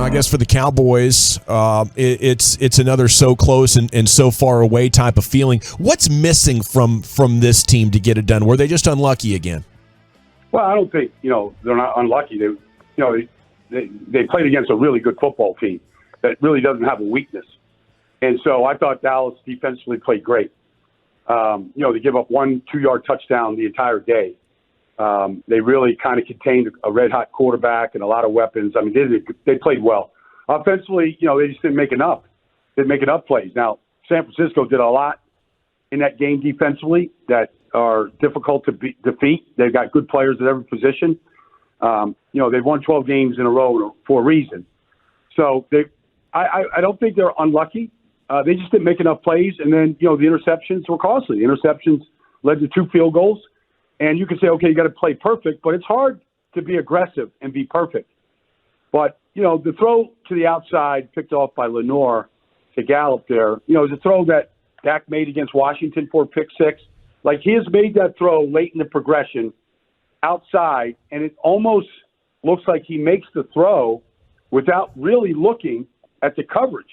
I guess for the Cowboys, it's another so close and so far away type of feeling. What's missing from this team to get it done? Were they just unlucky again? Well, I don't think they're not unlucky. They played against a really good football team that really doesn't have a weakness, and so I thought Dallas defensively played great. They give up 1 2-yard touchdown the entire day. They really kind of contained a red-hot quarterback and a lot of weapons. I mean, they played well. Offensively, they just didn't make enough. Didn't make enough plays. Now, San Francisco did a lot in that game defensively that are difficult to defeat. They've got good players at every position. They've won 12 games in a row for a reason. So I don't think they're unlucky. They just didn't make enough plays, and then the interceptions were costly. The interceptions led to 2 field goals. And you can say, okay, you got to play perfect, but it's hard to be aggressive and be perfect. But, the throw to the outside picked off by Lenore to Gallup there, is a throw that Dak made against Washington for a pick 6. Like, he has made that throw late in the progression outside, and it almost looks like he makes the throw without really looking at the coverage.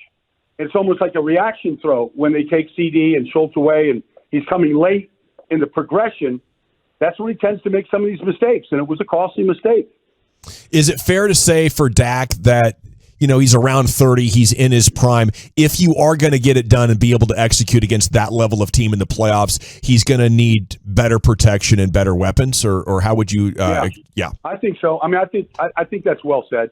It's almost like a reaction throw when they take CD and Schultz away, and he's coming late in the progression. That's when he tends to make some of these mistakes, and it was a costly mistake. Is it fair to say for Dak that, he's around 30, he's in his prime? If you are going to get it done and be able to execute against that level of team in the playoffs, he's going to need better protection and better weapons, or how would you yeah. I think so. I mean, I think that's well said.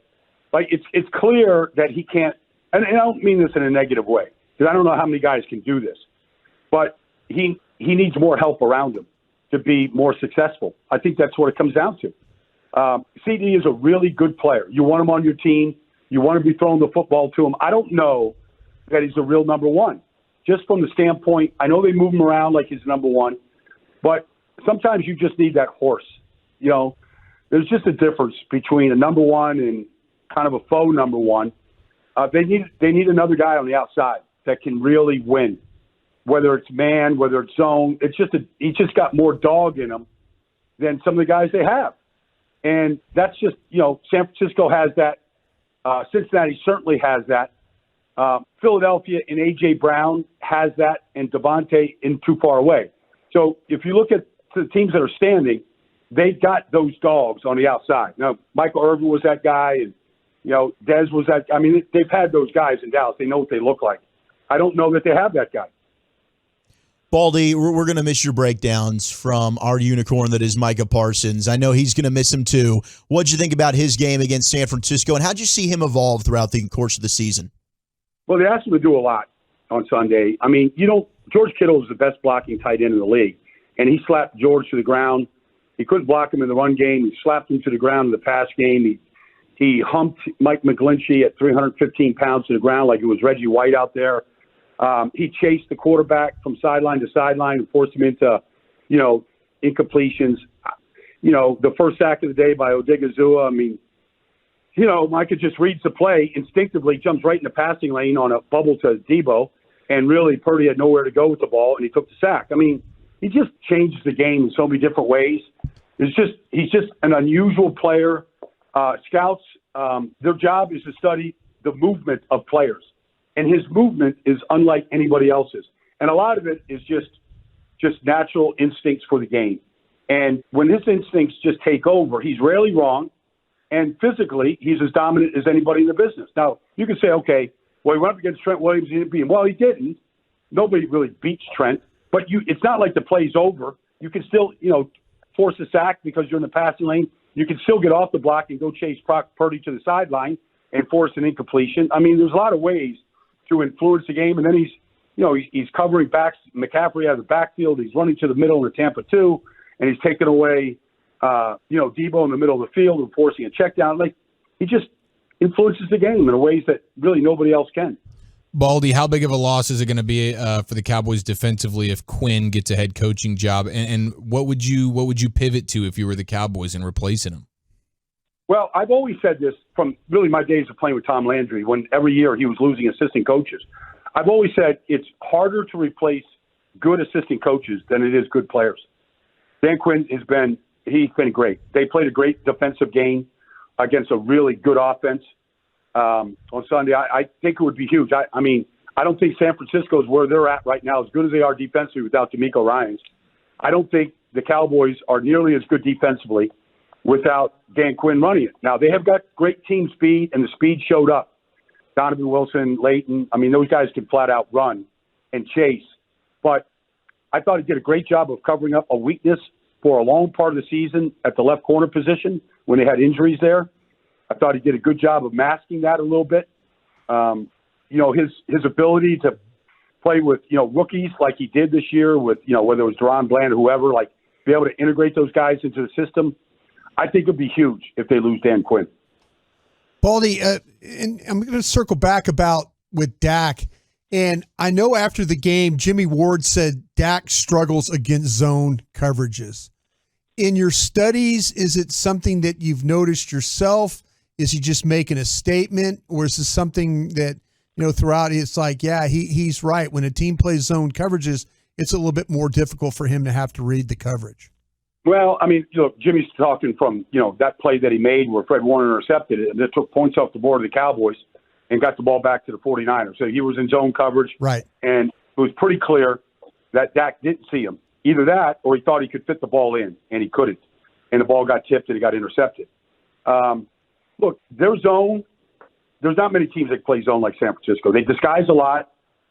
Like, it's clear that he can't, and I don't mean this in a negative way, because I don't know how many guys can do this, but he needs more help around him to be more successful. I think that's what it comes down to. CD is a really good player. You want him on your team. You want to be throwing the football to him. I don't know that he's a real number one. Just from the standpoint, I know they move him around like he's number one, but sometimes you just need that horse. There's just a difference between a number one and kind of a faux number one. They need another guy on the outside that can really win. Whether it's man, whether it's zone, he just got more dog in him than some of the guys they have. And that's just, San Francisco has that. Cincinnati certainly has that. Philadelphia and A.J. Brown has that, and Devontae isn't too far away. So if you look at the teams that are standing, they've got those dogs on the outside. Now, Michael Irvin was that guy, and, Dez was that. I mean, they've had those guys in Dallas. They know what they look like. I don't know that they have that guy. Baldy, we're going to miss your breakdowns from our unicorn that is Micah Parsons. I know he's going to miss him too. What'd you think about his game against San Francisco, and how'd you see him evolve throughout the course of the season? Well, they asked him to do a lot on Sunday. I mean, George Kittle is the best blocking tight end in the league, and he slapped George to the ground. He couldn't block him in the run game. He slapped him to the ground in the pass game. He humped Mike McGlinchey at 315 pounds to the ground like it was Reggie White out there. He chased the quarterback from sideline to sideline and forced him into, incompletions. The first sack of the day by Odigizua. I mean, Micah just reads the play instinctively, jumps right in the passing lane on a bubble to Debo, and really Purdy had nowhere to go with the ball, and he took the sack. I mean, he just changes the game in so many different ways. He's just an unusual player. Scouts, their job is to study the movement of players. And his movement is unlike anybody else's. And a lot of it is just natural instincts for the game. And when his instincts just take over, he's rarely wrong. And physically, he's as dominant as anybody in the business. Now, you can say, okay, well, he went up against Trent Williams. He didn't beat him. Well, he didn't. Nobody really beats Trent. But it's not like the play's over. You can still, force a sack because you're in the passing lane. You can still get off the block and go chase Purdy to the sideline and force an incompletion. I mean, there's a lot of ways to influence the game, and then he's covering backs. McCaffrey out of the backfield. He's running to the middle in the Tampa 2, and he's taking away, Debo in the middle of the field and forcing a check down. Like, he just influences the game in ways that really nobody else can. Baldy, how big of a loss is it going to be for the Cowboys defensively if Quinn gets a head coaching job? And what would you pivot to if you were the Cowboys and replacing him? Well, I've always said this from really my days of playing with Tom Landry, when every year he was losing assistant coaches. I've always said it's harder to replace good assistant coaches than it is good players. Dan Quinn he's been great. They played a great defensive game against a really good offense. on Sunday, I think it would be huge. I mean, I don't think San Francisco is where they're at right now, as good as they are defensively without D'Amico Ryans. I don't think the Cowboys are nearly as good defensively without Dan Quinn running it. Now, they have got great team speed, and the speed showed up. Donovan Wilson, Leighton, I mean, those guys can flat out run and chase. But I thought he did a great job of covering up a weakness for a long part of the season at the left corner position when they had injuries there. I thought he did a good job of masking that a little bit. His ability to play with, rookies like he did this year with, whether it was Deron Bland or whoever, like be able to integrate those guys into the system, I think it would be huge if they lose Dan Quinn. Baldy, and I'm going to circle back with Dak. And I know after the game, Jimmy Ward said Dak struggles against zone coverages. In your studies, is it something that you've noticed yourself? Is he just making a statement? Or is this something that, throughout it's like, yeah, he's right. When a team plays zone coverages, it's a little bit more difficult for him to have to read the coverage. Well, I mean, Jimmy's talking from, that play that he made where Fred Warner intercepted it and that took points off the board of the Cowboys and got the ball back to the 49ers. So he was in zone coverage. Right. And it was pretty clear that Dak didn't see him. Either that or he thought he could fit the ball in, and he couldn't. And the ball got tipped and it got intercepted. Look, their zone, there's not many teams that play zone like San Francisco. They disguise a lot,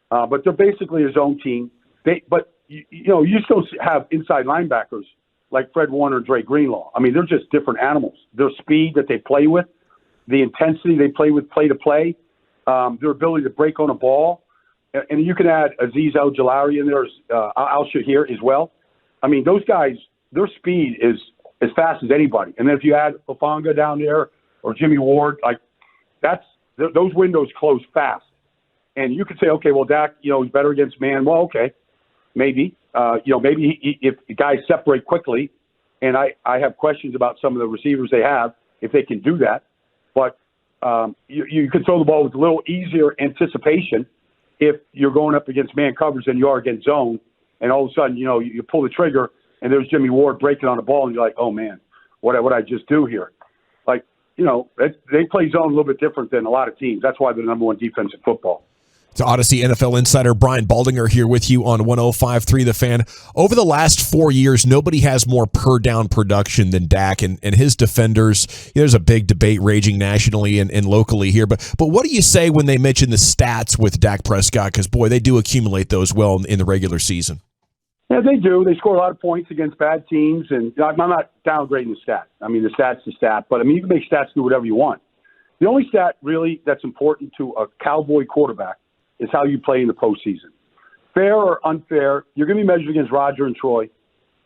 but they're basically a zone team. But you still have inside linebackers like Fred Warner and Dre Greenlaw. I mean, they're just different animals. Their speed that they play with, the intensity they play with play to play, their ability to break on a ball. And you can add Azeez Al-Jalari in there, Al-Shahir as well. I mean, those guys, their speed is as fast as anybody. And then if you add Hufanga down there or Jimmy Ward, like those windows close fast. And you could say, okay, well, Dak, he's better against man. Well, okay, maybe. Maybe if the guys separate quickly, and I have questions about some of the receivers they have, if they can do that. But you can throw the ball with a little easier anticipation if you're going up against man coverage than you are against zone. And all of a sudden, you pull the trigger, and there's Jimmy Ward breaking on the ball, and you're like, oh, man, what I just do here? Like, they play zone a little bit different than a lot of teams. That's why they're the number one defense in football. It's Audacy NFL insider Brian Baldinger here with you on 105.3 The Fan. Over the last 4 years, nobody has more per-down production than Dak and his defenders. There's a big debate raging nationally and locally here. But what do you say when they mention the stats with Dak Prescott? Because, boy, they do accumulate those well in the regular season. Yeah, they do. They score a lot of points against bad teams. And I'm not downgrading the stat. I mean, the stat's the stat. But, I mean, you can make stats do whatever you want. The only stat, really, that's important to a Cowboy quarterback is how you play in the postseason. Fair or unfair, you're going to be measured against Roger and Troy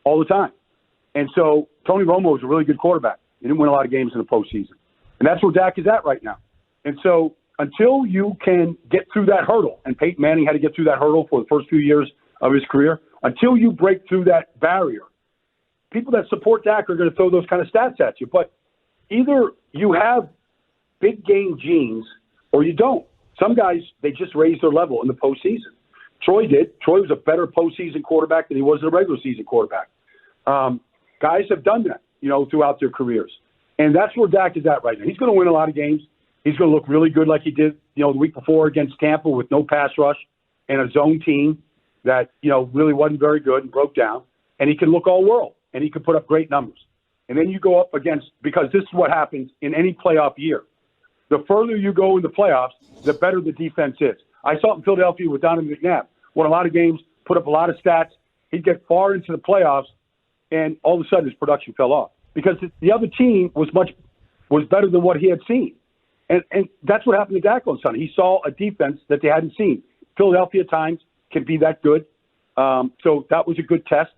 all the time. And so Tony Romo is a really good quarterback. He didn't win a lot of games in the postseason. And that's where Dak is at right now. And so until you can get through that hurdle, and Peyton Manning had to get through that hurdle for the first few years of his career, until you break through that barrier, people that support Dak are going to throw those kind of stats at you. But either you have big game genes or you don't. Some guys, they just raised their level in the postseason. Troy did. Troy was a better postseason quarterback than he was a regular season quarterback. Guys have done that, throughout their careers. And that's where Dak is at right now. He's going to win a lot of games. He's going to look really good like he did, the week before against Tampa with no pass rush and a zone team that, really wasn't very good and broke down. And he can look all world, and he can put up great numbers. And then you go up against, because this is what happens in any playoff year. The further you go in the playoffs, the better the defense is. I saw it in Philadelphia with Donovan McNabb. Won a lot of games, put up a lot of stats. He'd get far into the playoffs, and all of a sudden his production fell off because the other team was better than what he had seen. And that's what happened to Dak on Sunday. He saw a defense that they hadn't seen. Philadelphia at times can be that good. So that was a good test.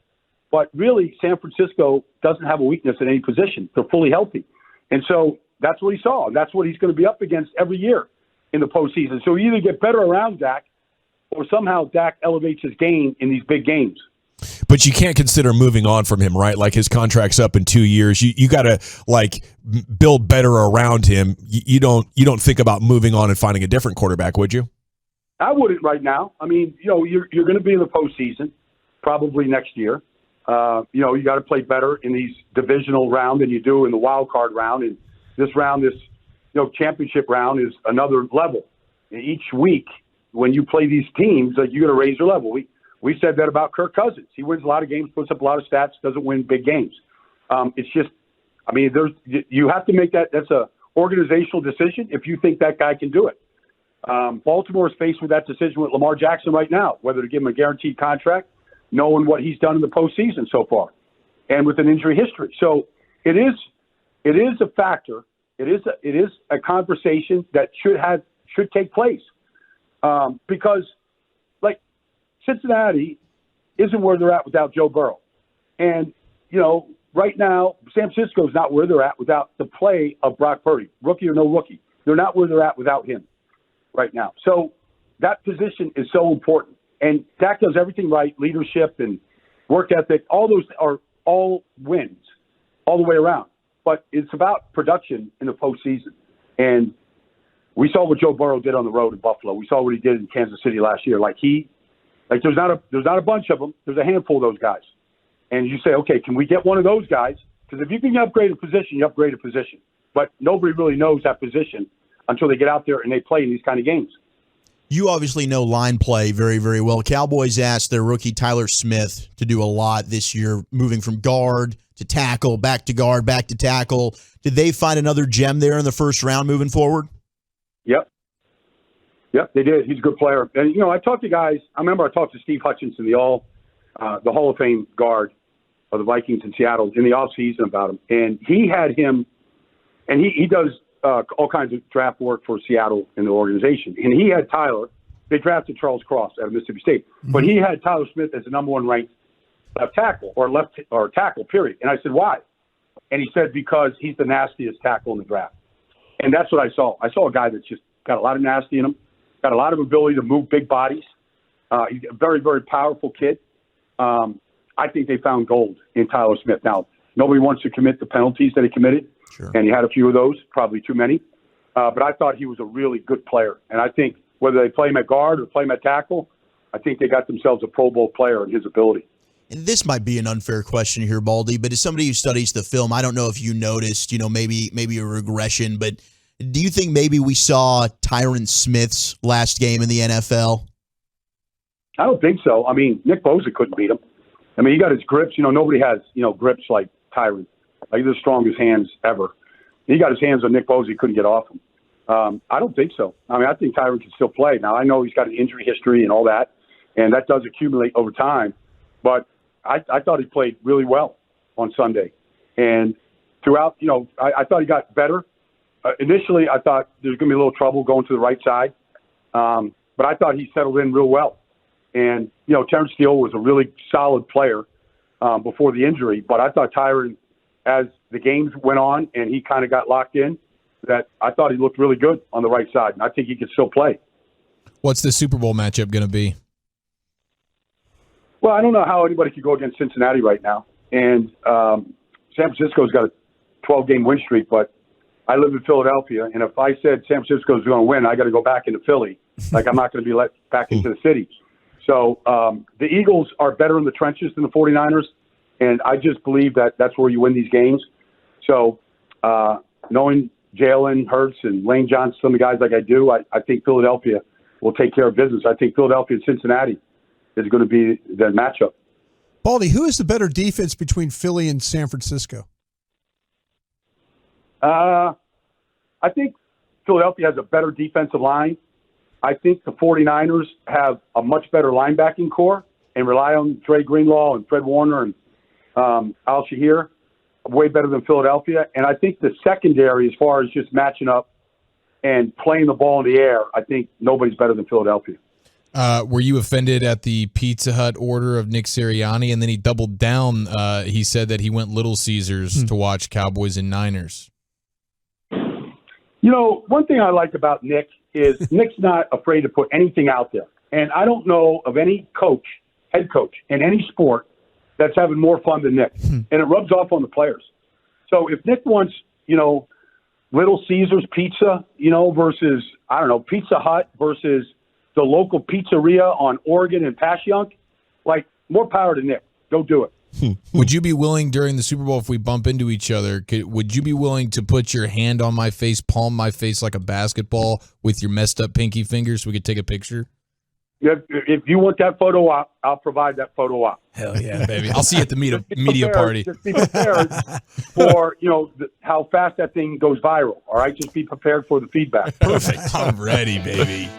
But really, San Francisco doesn't have a weakness in any position. They're fully healthy. And so that's what he saw. And that's what he's going to be up against every year in the postseason. So you either get better around Dak or somehow Dak elevates his game in these big games. But you can't consider moving on from him, right? Like his contract's up in 2 years. You got to build better around him. You don't think about moving on and finding a different quarterback, would you? I wouldn't right now. I mean, you're going to be in the postseason probably next year. You got to play better in these divisional round than you do in the wild card round. And this round, this championship round is another level. Each week when you play these teams, you're going to raise your level. We said that about Kirk Cousins. He wins a lot of games, puts up a lot of stats, doesn't win big games. It's just, you have to make that. That's a organizational decision if you think that guy can do it. Baltimore is faced with that decision with Lamar Jackson right now, whether to give him a guaranteed contract, knowing what he's done in the postseason so far, and with an injury history. So it is a factor. It is a conversation that should take place because, like, Cincinnati isn't where they're at without Joe Burrow, and right now San Francisco is not where they're at without the play of Brock Purdy, rookie or no rookie. They're not where they're at without him right now. So that position is so important. And Dak does everything right, leadership and work ethic. All those are all wins all the way around. But it's about production in the postseason. And we saw what Joe Burrow did on the road in Buffalo. We saw what he did in Kansas City last year. There's not a bunch of them. There's a handful of those guys. And you say, okay, can we get one of those guys? Because if you can upgrade a position, you upgrade a position. But nobody really knows that position until they get out there and they play in these kind of games. You obviously know line play very, very well. Cowboys asked their rookie Tyler Smith to do a lot this year, moving from guard to tackle, back to guard, back to tackle. Did they find another gem there in the first round moving forward? Yep, they did. He's a good player. And, I talked to guys. I remember I talked to Steve Hutchinson, the Hall of Fame guard of the Vikings in Seattle, in the offseason about him. And he had him, and he does all kinds of draft work for Seattle in the organization. And he had Tyler. They drafted Charles Cross out of Mississippi State. But he had Tyler Smith as the number one ranked left tackle or tackle, period. And I said, why? And he said, because he's the nastiest tackle in the draft. And that's what I saw. I saw a guy that's just got a lot of nasty in him, got a lot of ability to move big bodies. He's a very, very powerful kid. I think they found gold in Tyler Smith. Now, nobody wants to commit the penalties that he committed. Sure. And he had a few of those, probably too many. But I thought he was a really good player. And I think whether they play him at guard or play him at tackle, I think they got themselves a Pro Bowl player in his ability. And this might be an unfair question here, Baldy, but as somebody who studies the film, I don't know if you noticed, maybe a regression, but do you think maybe we saw Tyron Smith's last game in the NFL? I don't think so. Nick Bosa couldn't beat him. He got his grips. Nobody has, grips like Tyron. Like the strongest hands ever. He got his hands on Nick Bosa. He couldn't get off him. I don't think so. I think Tyron can still play. Now, I know he's got an injury history and all that, and that does accumulate over time. But I thought he played really well on Sunday. And throughout, I thought he got better. Initially, I thought there's going to be a little trouble going to the right side. But I thought he settled in real well. And, Terrence Steele was a really solid player before the injury. But I thought Tyron, as the games went on and he kind of got locked in, that I thought he looked really good on the right side. And I think he could still play. What's the Super Bowl matchup going to be? Well, I don't know how anybody could go against Cincinnati right now. And San Francisco's got a 12-game win streak, but I live in Philadelphia, and if I said San Francisco's going to win, I got to go back into Philly. Like, I'm not going to be let back into the city. So the Eagles are better in the trenches than the 49ers, and I just believe that that's where you win these games. So knowing Jalen Hurts and Lane Johnson, some of the guys like I do, I think Philadelphia will take care of business. I think Philadelphia and Cincinnati is going to be the matchup. Baldy, who is the better defense between Philly and San Francisco? I think Philadelphia has a better defensive line. I think the 49ers have a much better linebacking core and rely on Dre Greenlaw and Fred Warner and Al Shahir way better than Philadelphia. And I think the secondary, as far as just matching up and playing the ball in the air, I think nobody's better than Philadelphia. Were you offended at the Pizza Hut order of Nick Sirianni? And then he doubled down. He said that he went Little Caesars to watch Cowboys and Niners. One thing I like about Nick is Nick's not afraid to put anything out there. And I don't know of any head coach in any sport that's having more fun than Nick. And it rubs off on the players. So if Nick wants, Little Caesars pizza, versus, Pizza Hut versus the local pizzeria on Oregon and Passyunk, like, more power to Nick. Go do it. Would you be willing during the Super Bowl, if we bump into each other, would you be willing to put your hand on my face, palm my face like a basketball with your messed up pinky finger so we could take a picture? If you want that photo op, I'll provide that photo op. Hell yeah, baby. I'll see you at the media party. Just be prepared for, how fast that thing goes viral. All right? Just be prepared for the feedback. Perfect. I'm ready, baby.